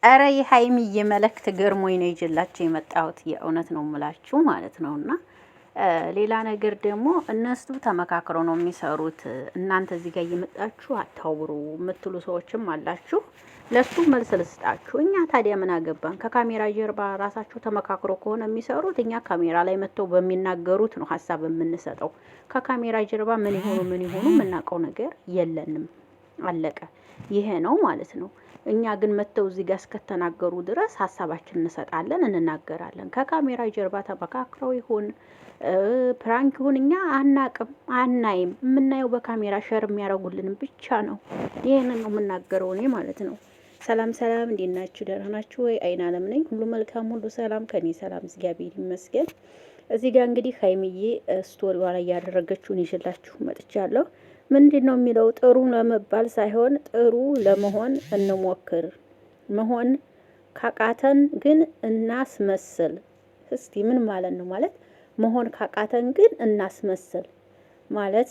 ኧረ የሀይሚዬ መልእክት ገርሞኝ ነው ይዤላችሁ የመጣሁት የእውነት ነው የምላችሁ ማለት ነው። እና ሌላ ነገር ደግሞ እነሱ ተመካክረው ነው የሚሰሩት። እናንተ እዚህ ጋር እየመጣችሁ አታውሩ የምትሉ ሰዎችም አላችሁ። ለሱ መልስ ልስጣችሁ። እኛ ታዲያ ምን አገባን? ከካሜራ ጀርባ ራሳቸው ተመካክሮ ከሆነ የሚሰሩት እኛ ካሜራ ላይ መጥተው በሚናገሩት ነው ሀሳብ የምንሰጠው። ከካሜራ ጀርባ ምን ይሆኑ የምናውቀው ነገር የለንም። አለቀ። ይሄ ነው ማለት ነው። እኛ ግን መጥተው እዚህ ጋር እስከተናገሩ ድረስ ሀሳባችን እንሰጣለን፣ እንናገራለን። ከካሜራ ጀርባ ተመካክረው ይሁን ፕራንክ ይሁን እኛ አናቅም፣ አናይም። የምናየው በካሜራ ሸር የሚያደርጉልንም ብቻ ነው። ይህንን ነው የምናገረው እኔ ማለት ነው። ሰላም ሰላም፣ እንዴት ናችሁ? ደህና ናችሁ ወይ? አይን አለም ነኝ። ሁሉ መልካም፣ ሁሉ ሰላም፣ ከኔ ሰላም እግዚአብሔር ይመስገን። እዚህ ጋር እንግዲህ ሀይሚዬ ስቶሪዋ ላይ ያደረገችውን ይዤላችሁ መጥቻለሁ። ምንድን ነው የሚለው? ጥሩ ለመባል ሳይሆን ጥሩ ለመሆን እንሞክር። መሆን ካቃተን ግን እናስመስል። እስቲ ምን ማለት ነው? ማለት መሆን ካቃተን ግን እናስመስል ማለት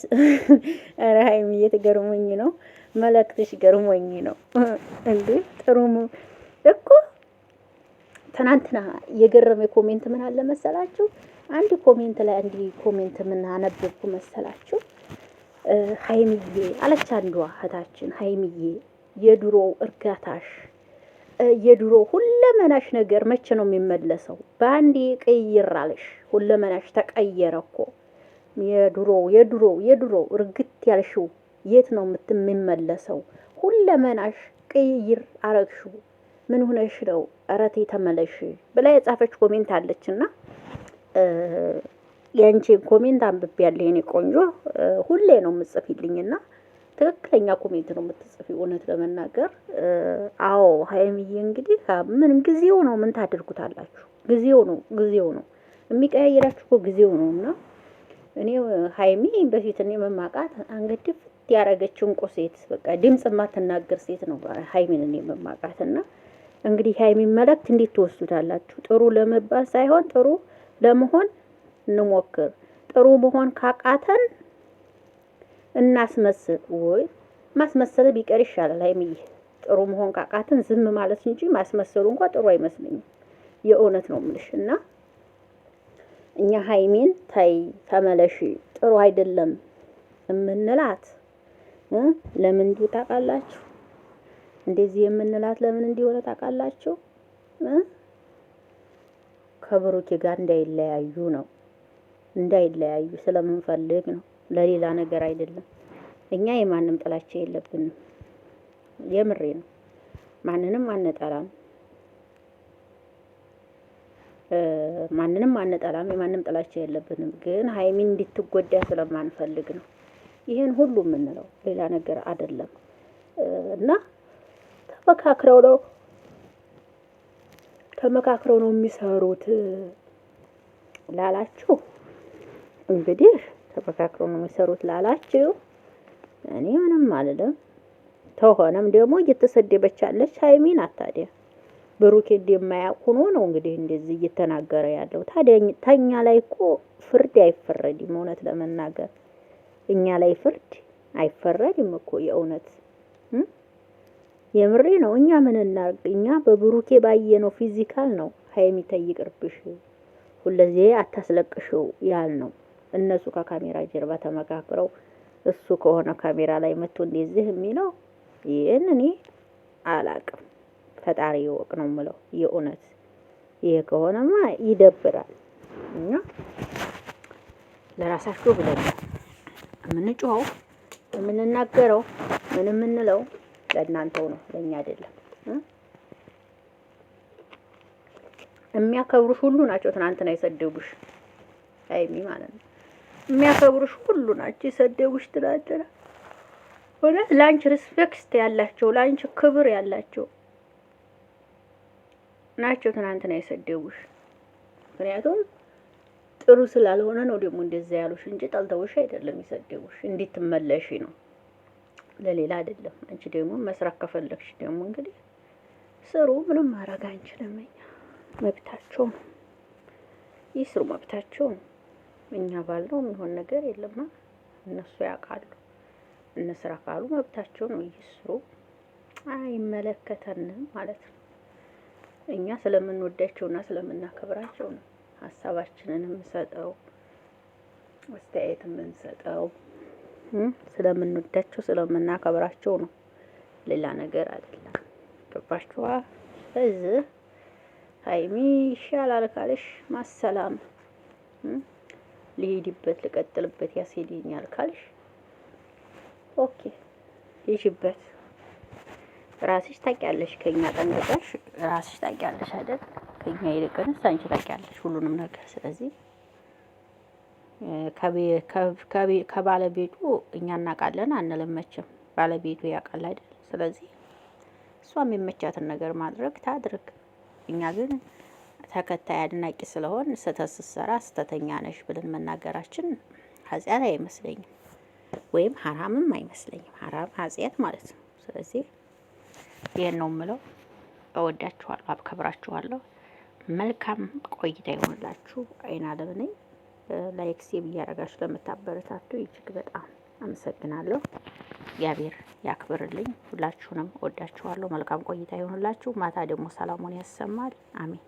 ኧረ ሀይሚዬ ትገርሞኝ ነው። መለክትሽ ገርሞኝ ነው እንዴ! ጥሩ እኮ ትናንትና የገረመ ኮሜንት ምን አለ መሰላችሁ? አንድ ኮሜንት ላይ አንድ ኮሜንት ምን አነበብኩ መሰላችሁ? ሀይሚዬ አለች አንዷ እህታችን፣ ሀይሚዬ የድሮ እርጋታሽ የድሮ ሁለመናሽ ነገር መቼ ነው የሚመለሰው? በአንዴ ቀይር አለሽ። ሁለመናሽ ተቀየረ እኮ። የድሮ እርግት ያልሽው የት ነው የሚመለሰው? ሁለመናሽ ቀይር አረግሽው። ምን ሆነሽ ነው? ኧረ ተይ ተመለሽ ብላ የጻፈች ኮሜንት አለችና ያንቺን ኮሜንት አንብቤያለሁ የኔ ቆንጆ። ሁሌ ነው የምጽፊልኝና ትክክለኛ ኮሜንት ነው የምትጽፊው እውነት ለመናገር። አዎ ሀይሚዬ እንግዲህ ምን ጊዜው ነው፣ ምን ታደርጉታላችሁ? ጊዜው ነው የሚቀያየራችሁ እኮ ጊዜው ነው። እና እኔ ሀይሚ በፊት እኔ መማቃት አንገት ድፍት ያረገች እንቁ ሴት፣ በቃ ድምጽ የማትናገር ሴት ነው ሀይሚን እኔ መማቃት። እና እንግዲህ ሀይሚን መልእክት እንዴት ትወስዱታላችሁ? ጥሩ ለመባል ሳይሆን ጥሩ ለመሆን እንሞክር። ጥሩ መሆን ካቃተን እናስመስል። ወይ ማስመሰል ቢቀር ይሻላል ሀይሚዬ። ጥሩ መሆን ካቃተን ዝም ማለት እንጂ ማስመሰሉ እንኳን ጥሩ አይመስለኝም። የእውነት ነው የምልሽ። እና እኛ ሀይሚን ታይ ተመለሺ፣ ጥሩ አይደለም የምንላት ለምን እንዲሁ ታውቃላችሁ? እንደዚህ የምንላት ለምን እንዲሆነ ታውቃላችሁ? ከብሩኬ ጋር እንዳይለያዩ ነው። እንዳይለያዩ ስለምንፈልግ ነው። ለሌላ ነገር አይደለም። እኛ የማንም ጥላቻ የለብንም። የምሬ ነው። ማንንም አንጠላም። የማንም ጥላቻ የለብንም። ግን ሀይሚን እንድትጎዳ ስለማንፈልግ ነው ይሄን ሁሉ የምንለው፣ ሌላ ነገር አይደለም። እና ተመካክረው ነው የሚሰሩት ላላችሁ እንግዲህ ተመካክረው ነው የሚሰሩት ላላችሁ እኔ ምንም አልልም። ተሆነም ደግሞ እየተሰደበች ያለች ሀይሚን አታዲያ ብሩኬ እንደማያውቅ ሆኖ ነው እንግዲህ እንደዚህ እየተናገረ ያለው። ታዲያ ተኛ ላይ እኮ ፍርድ አይፈረድም። እውነት ለመናገር እኛ ላይ ፍርድ አይፈረድም እኮ የእውነት የምሬ ነው። እኛ ምን እናርግ? እኛ በብሩኬ ባየነው ፊዚካል ነው ሀይሚ ተይቅርብሽ ሁለዚህ አታስለቅሽው ያል ነው። እነሱ ከካሜራ ጀርባ ተመካክረው እሱ ከሆነ ካሜራ ላይ መጥቶ እንደዚህ የሚለው ይሄን እኔ አላቅም። ፈጣሪ ይወቅ ነው የምለው የእውነት። ይሄ ከሆነማ ይደብራል። እና ለራሳችሁ ብለን የምንጮኸው የምንናገረው ምን የምንለው ለእናንተው ነው፣ ለእኛ አይደለም። የሚያከብሩሽ ሁሉ ናቸው ትናንትና የሰደቡሽ ሀይሚ ማለት ነው። የሚያከብሩሽ ሁሉ ናቸው የሰደቡሽ ትናንትና። ሆነ ላንቺ ሪስፔክት ያላቸው ላንቺ ክብር ያላቸው ናቸው ትናንትና የሰደቡሽ። ምክንያቱም ጥሩ ስላልሆነ ነው ደግሞ እንደዛ ያሉሽ እንጂ ጠልተውሽ አይደለም የሰደቡሽ። እንድትመለሺ ነው፣ ለሌላ አይደለም። አንቺ ደግሞ መስራት ከፈለግሽ ደግሞ እንግዲህ ስሩ። ምንም ማድረግ አንችልም። እኛ መብታቸው ነው ይስሩ፣ መብታቸው ነው። እኛ ባልነው የሚሆን ነገር የለም። እነሱ ያውቃሉ። እንስራ ካሉ መብታቸው ነው ይስሩ። አይመለከተንም ማለት ነው። እኛ ስለምንወዳቸውና ስለምናከብራቸው ነው ሀሳባችንን የምንሰጠው አስተያየት የምንሰጠው ስለምንወዳቸው ስለምናከብራቸው ነው። ሌላ ነገር አይደለም። ገባችኋ? እዚህ ሀይሚ ይሻላል ካልሽ ማሰላም ልሄድበት ልቀጥልበት ያስሄደኛል ካልሽ ኦኬ ይሽበት። ራስሽ ታውቂያለሽ፣ ከኛ ጠንቀቀሽ ራስሽ ታውቂያለሽ አይደል? ከኛ ይልቅንስ አንቺ ታውቂያለሽ ሁሉንም ነገር። ስለዚህ ከባለቤቱ እኛ እናውቃለን አንልም መቼም፣ ባለቤቱ ያውቃል አይደል? ስለዚህ እሷ የሚመቻትን ነገር ማድረግ ታድርግ። እኛ ግን ተከታይ አድናቂ ስለሆን ስህተት ስትሰራ ስህተተኛ ነሽ ብለን መናገራችን ኃጢአት አይመስለኝም፣ ወይም ሀራምም አይመስለኝም። ሀራም ኃጢአት ማለት ነው። ስለዚህ ይሄን ነው የምለው። እወዳችኋለሁ፣ አከብራችኋለሁ። መልካም ቆይታ ይሆንላችሁ። አይን አለም ነኝ። ላይክ ሴቭ እያደረጋችሁ ለምታበረታቱ እጅግ በጣም አመሰግናለሁ። እግዚአብሔር ያክብርልኝ። ሁላችሁንም እወዳችኋለሁ። መልካም ቆይታ ይሆንላችሁ። ማታ ደግሞ ሰላሙን ያሰማል። አሜን።